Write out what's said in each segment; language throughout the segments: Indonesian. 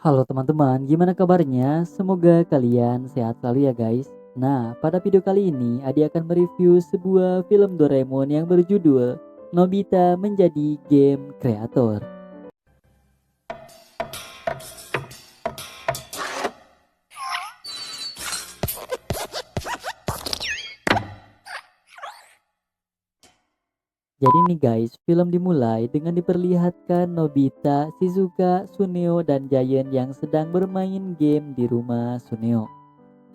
Halo teman-teman, gimana kabarnya? Semoga kalian sehat selalu ya guys. Nah, pada video kali ini Adi akan mereview sebuah film Doraemon yang berjudul Nobita Menjadi Game Creator. Jadi nih guys, film dimulai dengan diperlihatkan Nobita, Shizuka, Suneo, dan Giant yang sedang bermain game di rumah Suneo.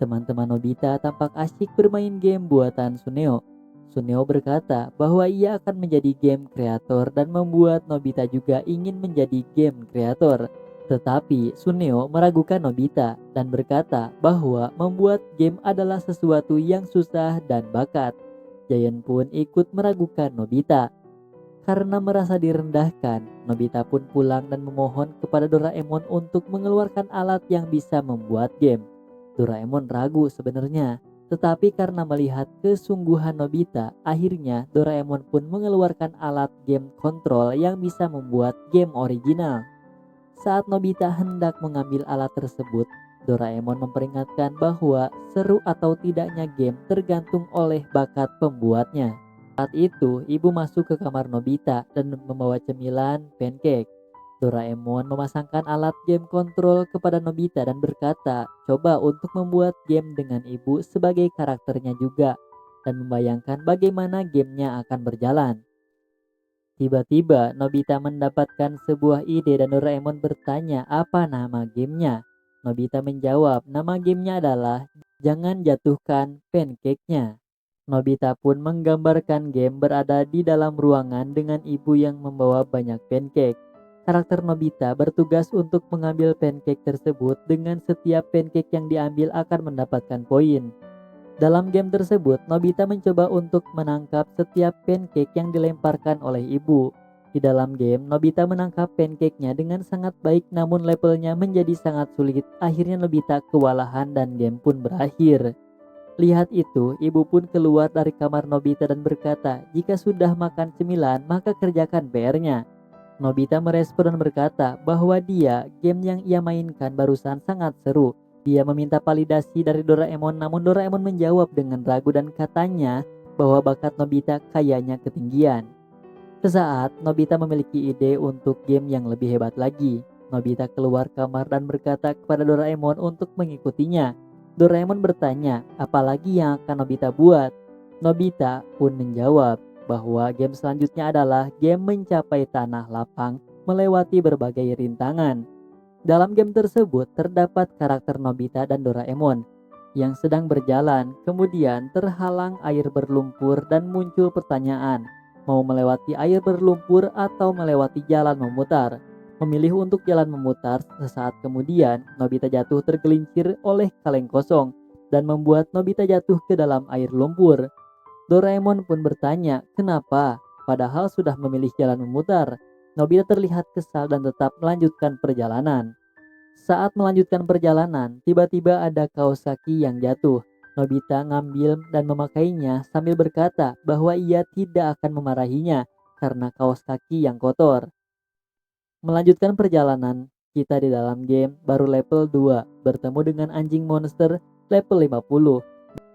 Teman-teman Nobita tampak asyik bermain game buatan Suneo. Suneo berkata bahwa ia akan menjadi game kreator dan membuat Nobita juga ingin menjadi game kreator. Tetapi Suneo meragukan Nobita dan berkata bahwa membuat game adalah sesuatu yang susah dan bakat. Giant pun ikut meragukan Nobita. Karena merasa direndahkan, Nobita pun pulang dan memohon kepada Doraemon untuk mengeluarkan alat yang bisa membuat game. Doraemon ragu sebenarnya, tetapi karena melihat kesungguhan Nobita, akhirnya Doraemon pun mengeluarkan alat game kontrol yang bisa membuat game original. Saat Nobita hendak mengambil alat tersebut, Doraemon memperingatkan bahwa seru atau tidaknya game tergantung oleh bakat pembuatnya. Saat itu, ibu masuk ke kamar Nobita dan membawa cemilan pancake. Doraemon memasangkan alat game kontrol kepada Nobita dan berkata, "Coba untuk membuat game dengan ibu sebagai karakternya juga," dan membayangkan bagaimana gamenya akan berjalan. Tiba-tiba Nobita mendapatkan sebuah ide dan Doraemon bertanya apa nama gamenya. Nobita menjawab nama gamenya adalah "Jangan Jatuhkan Pancake-nya". Nobita pun menggambarkan game berada di dalam ruangan dengan ibu yang membawa banyak pancake. Karakter Nobita bertugas untuk mengambil pancake tersebut, dengan setiap pancake yang diambil akan mendapatkan poin. Dalam game tersebut, Nobita mencoba untuk menangkap setiap pancake yang dilemparkan oleh ibu. Di dalam game, Nobita menangkap pancake-nya dengan sangat baik, namun levelnya menjadi sangat sulit. Akhirnya Nobita kewalahan dan game pun berakhir. Lihat itu, ibu pun keluar dari kamar Nobita dan berkata, "Jika sudah makan cemilan, maka kerjakan PR-nya." Nobita merespon dan berkata bahwa game yang ia mainkan barusan sangat seru. Dia meminta validasi dari Doraemon, namun Doraemon menjawab dengan ragu dan katanya bahwa bakat Nobita kayaknya ketinggian. Sesaat, Nobita memiliki ide untuk game yang lebih hebat lagi. Nobita keluar kamar dan berkata kepada Doraemon untuk mengikutinya. Doraemon bertanya, apalagi yang akan Nobita buat? Nobita pun menjawab bahwa game selanjutnya adalah game mencapai tanah lapang melewati berbagai rintangan. Dalam game tersebut terdapat karakter Nobita dan Doraemon yang sedang berjalan, kemudian terhalang air berlumpur dan muncul pertanyaan, mau melewati air berlumpur atau melewati jalan memutar. Memilih untuk jalan memutar, sesaat kemudian Nobita jatuh tergelincir oleh kaleng kosong dan membuat Nobita jatuh ke dalam air lumpur. Doraemon pun bertanya, kenapa? Padahal sudah memilih jalan memutar. Nobita terlihat kesal dan tetap melanjutkan perjalanan. Saat melanjutkan perjalanan, tiba-tiba ada kaos kaki yang jatuh. Nobita ngambil dan memakainya sambil berkata bahwa ia tidak akan memarahinya karena kaos kaki yang kotor. Melanjutkan perjalanan, kita di dalam game baru level 2, bertemu dengan anjing monster level 50.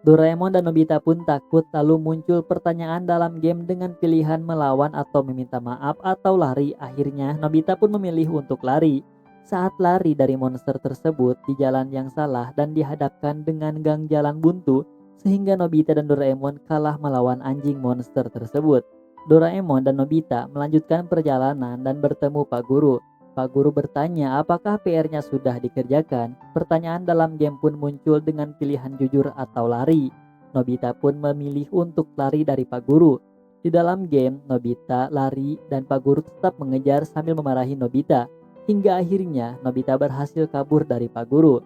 Doraemon dan Nobita pun takut, lalu muncul pertanyaan dalam game dengan pilihan melawan atau meminta maaf atau lari. Akhirnya Nobita pun memilih untuk lari. Saat lari dari monster tersebut di jalan yang salah dan dihadapkan dengan gang jalan buntu, sehingga Nobita dan Doraemon kalah melawan anjing monster tersebut. Doraemon dan Nobita melanjutkan perjalanan dan bertemu Pak Guru. Pak Guru bertanya apakah PR-nya sudah dikerjakan. Pertanyaan dalam game pun muncul dengan pilihan jujur atau lari. Nobita pun memilih untuk lari dari Pak Guru. Di dalam game, Nobita lari dan Pak Guru tetap mengejar sambil memarahi Nobita. Hingga akhirnya Nobita berhasil kabur dari Pak Guru.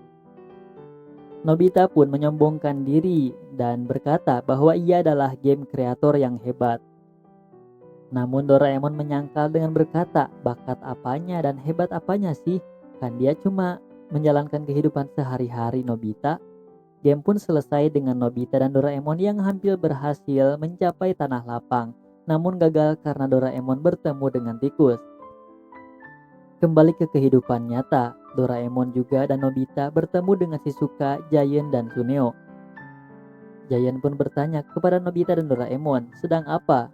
Nobita pun menyombongkan diri dan berkata bahwa ia adalah game kreator yang hebat. Namun Doraemon menyangkal dengan berkata, bakat apanya dan hebat apanya sih? Kan dia cuma menjalankan kehidupan sehari-hari Nobita. Game pun selesai dengan Nobita dan Doraemon yang hampir berhasil mencapai tanah lapang, namun gagal karena Doraemon bertemu dengan tikus. Kembali ke kehidupan nyata, Doraemon juga dan Nobita bertemu dengan Shizuka, Giant, dan Suneo. Giant pun bertanya kepada Nobita dan Doraemon, sedang apa?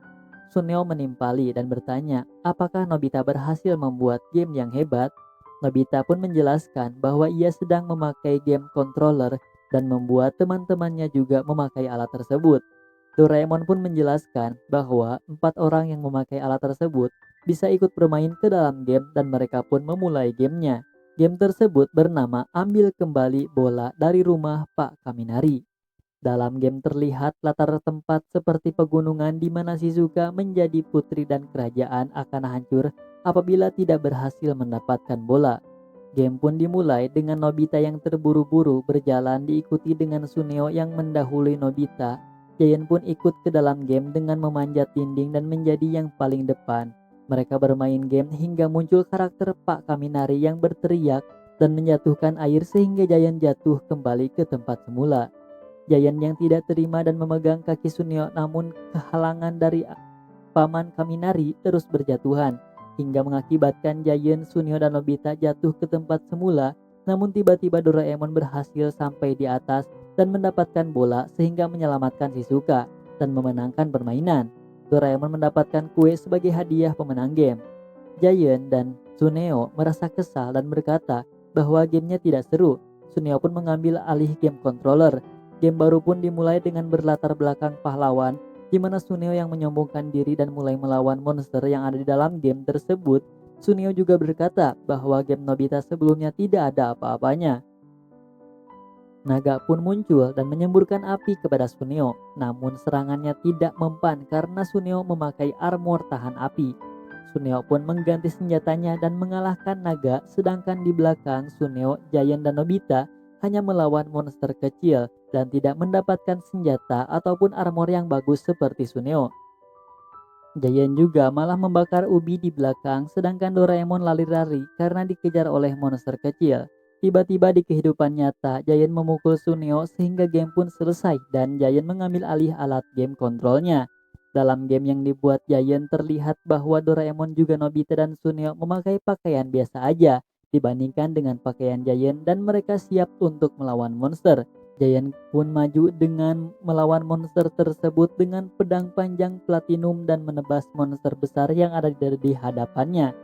Suneo menimpali dan bertanya, apakah Nobita berhasil membuat game yang hebat? Nobita pun menjelaskan bahwa ia sedang memakai game controller dan membuat teman-temannya juga memakai alat tersebut. Doraemon pun menjelaskan bahwa 4 orang yang memakai alat tersebut bisa ikut bermain ke dalam game dan mereka pun memulai gamenya. Game tersebut bernama Ambil Kembali Bola dari Rumah Pak Kaminari. Dalam game terlihat latar tempat seperti pegunungan di mana Shizuka menjadi putri dan kerajaan akan hancur apabila tidak berhasil mendapatkan bola. Game pun dimulai dengan Nobita yang terburu-buru berjalan diikuti dengan Suneo yang mendahului Nobita. Giant pun ikut ke dalam game dengan memanjat dinding dan menjadi yang paling depan. Mereka bermain game hingga muncul karakter Pak Kaminari yang berteriak dan menjatuhkan air sehingga Giant jatuh kembali ke tempat semula. Giant yang tidak terima dan memegang kaki Suneo namun kehalangan dari Paman Kaminari terus berjatuhan hingga mengakibatkan Giant, Suneo, dan Nobita jatuh ke tempat semula. Namun tiba-tiba Doraemon berhasil sampai di atas dan mendapatkan bola sehingga menyelamatkan Shizuka dan memenangkan permainan. Doraemon mendapatkan kue sebagai hadiah pemenang game. Giant dan Suneo merasa kesal dan berkata bahwa gamenya tidak seru. Suneo pun mengambil alih game controller. Game baru pun dimulai dengan berlatar belakang pahlawan di mana Suneo yang menyombongkan diri dan mulai melawan monster yang ada di dalam game tersebut. Suneo juga berkata bahwa game Nobita sebelumnya tidak ada apa-apanya. Naga pun muncul dan menyemburkan api kepada Suneo, namun serangannya tidak mempan karena Suneo memakai armor tahan api. Suneo pun mengganti senjatanya dan mengalahkan naga, sedangkan di belakang Suneo, Giant, dan Nobita hanya melawan monster kecil dan tidak mendapatkan senjata ataupun armor yang bagus seperti Suneo. Giant juga malah membakar ubi di belakang, sedangkan Doraemon lari-lari karena dikejar oleh monster kecil. Tiba-tiba di kehidupan nyata, Giant memukul Suneo sehingga game pun selesai dan Giant mengambil alih alat game kontrolnya. Dalam game yang dibuat Giant terlihat bahwa Doraemon juga Nobita dan Suneo memakai pakaian biasa aja dibandingkan dengan pakaian Giant dan mereka siap untuk melawan monster. Giant pun maju dengan melawan monster tersebut dengan pedang panjang platinum dan menebas monster besar yang ada di hadapannya.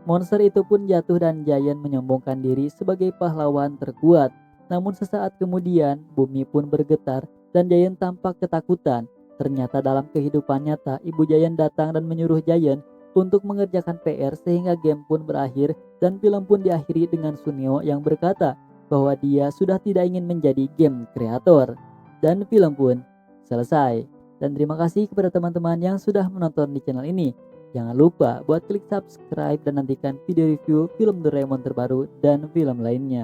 Monster itu pun jatuh dan Giant menyombongkan diri sebagai pahlawan terkuat. Namun sesaat kemudian, bumi pun bergetar dan Giant tampak ketakutan. Ternyata dalam kehidupan nyata, ibu Giant datang dan menyuruh Giant untuk mengerjakan PR sehingga game pun berakhir dan film pun diakhiri dengan Suneo yang berkata bahwa dia sudah tidak ingin menjadi game kreator. Dan film pun selesai. Dan terima kasih kepada teman-teman yang sudah menonton di channel ini. Jangan lupa buat klik subscribe dan nantikan video review film Doraemon terbaru dan film lainnya.